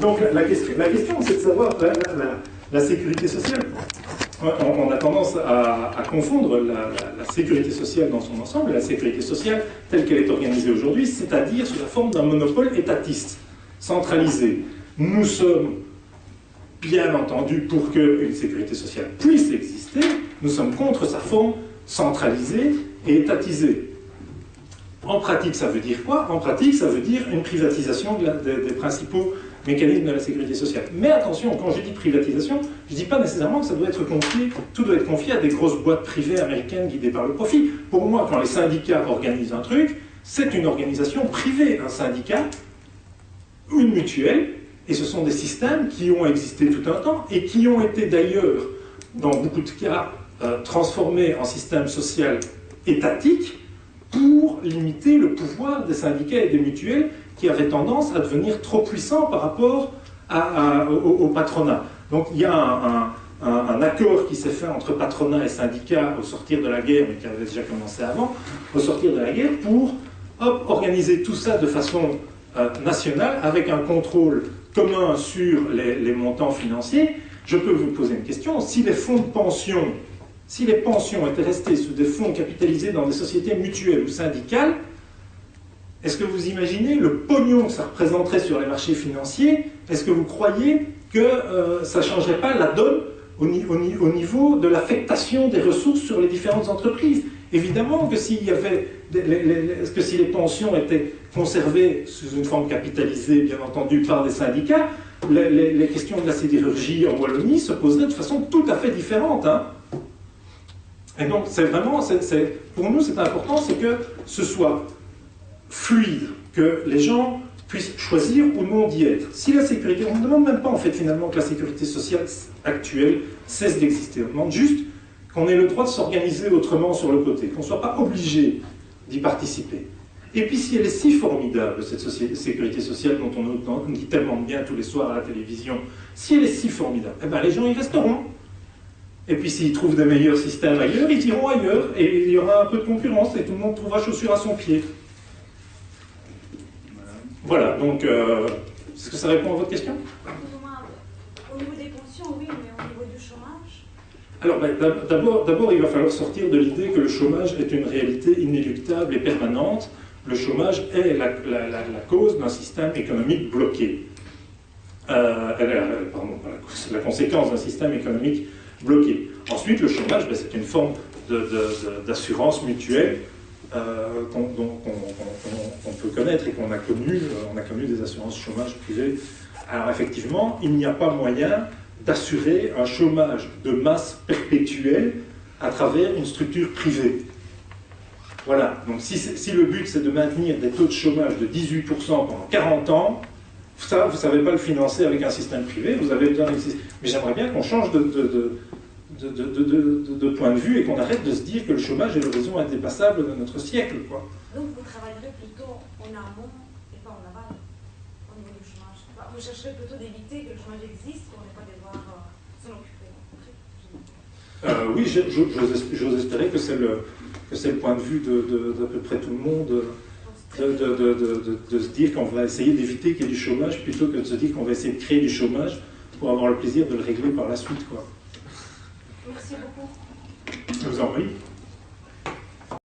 Donc la question c'est de savoir la sécurité sociale. On a tendance à confondre la sécurité sociale dans son ensemble et la sécurité sociale telle qu'elle est organisée aujourd'hui, c'est-à-dire sous la forme d'un monopole étatiste, centralisé. Nous sommes bien entendu pour qu'une sécurité sociale puisse exister, nous sommes contre sa forme centralisée et étatisée. En pratique, ça veut dire quoi? En pratique, ça veut dire une privatisation des principaux mécanismes de la sécurité sociale. Mais attention, quand je dis privatisation, je ne dis pas nécessairement que ça doit être confié, tout doit être confié à des grosses boîtes privées américaines guidées par le profit. Pour moi, quand les syndicats organisent un truc, c'est une organisation privée, un syndicat, une mutuelle, et ce sont des systèmes qui ont existé tout un temps et qui ont été d'ailleurs, dans beaucoup de cas, transformés en système social étatique pour limiter le pouvoir des syndicats et des mutuelles qui avaient tendance à devenir trop puissants par rapport au patronat. Donc il y a un accord qui s'est fait entre patronat et syndicats au sortir de la guerre, mais qui avait déjà commencé avant, au sortir de la guerre, pour organiser tout ça de façon nationale, avec un contrôle commun sur les montants financiers. Je peux vous poser une question. Si les fonds de pension, si les pensions étaient restées sous des fonds capitalisés dans des sociétés mutuelles ou syndicales, est-ce que vous imaginez le pognon que ça représenterait sur les marchés financiers? Est-ce que vous croyez que ça ne changerait pas la donne au niveau de l'affectation des ressources sur les différentes entreprises? Évidemment que s'il y avait que si les pensions étaient conservées sous une forme capitalisée, bien entendu, par des syndicats, les questions de la sidérurgie en Wallonie se poseraient de façon tout à fait différente. Hein. Et donc, c'est vraiment, pour nous, c'est important, c'est que ce soit fluide, que les gens puissent choisir ou non d'y être. Si la sécurité, on ne demande même pas en fait finalement que la sécurité sociale actuelle cesse d'exister, on demande juste qu'on ait le droit de s'organiser autrement sur le côté, qu'on ne soit pas obligé d'y participer. Et puis si elle est si formidable, cette sécurité sociale dont on dit tellement bien tous les soirs à la télévision, si elle est si formidable, eh ben les gens y resteront. Et puis s'ils trouvent des meilleurs systèmes ailleurs, ils iront ailleurs, et il y aura un peu de concurrence, et tout le monde trouvera chaussure à son pied. Voilà, donc, est-ce que ça répond à votre question? Au niveau des pensions, oui, mais au niveau du chômage? Alors, d'abord, il va falloir sortir de l'idée que le chômage est une réalité inéluctable et permanente. Le chômage est la cause d'un système économique bloqué. La conséquence d'un système économique bloqué. Ensuite, le chômage, c'est une forme d'assurance mutuelle qu'on peut connaître et qu'on a connu. On a connu des assurances chômage privées. Alors effectivement, il n'y a pas moyen d'assurer un chômage de masse perpétuel à travers une structure privée. Voilà, donc si le but c'est de maintenir des taux de chômage de 18% pendant 40 ans, ça, vous ne savez pas le financer avec un système privé, vous avez besoin d'exister. Mais j'aimerais bien qu'on change de point de vue et qu'on arrête de se dire que le chômage est l'horizon indépassable de notre siècle, quoi. Donc vous travaillerez plutôt en amont et pas en aval au niveau du chômage. Enfin, vous chercherez plutôt d'éviter que le chômage existe pour ne pas devoir s'en occuper. Oui, j'ose espérer que c'est le point de vue d'à peu près tout le monde, de se dire qu'on va essayer d'éviter qu'il y ait du chômage plutôt que de se dire qu'on va essayer de créer du chômage pour avoir le plaisir de le régler par la suite, quoi. Merci beaucoup. Je vous en prie.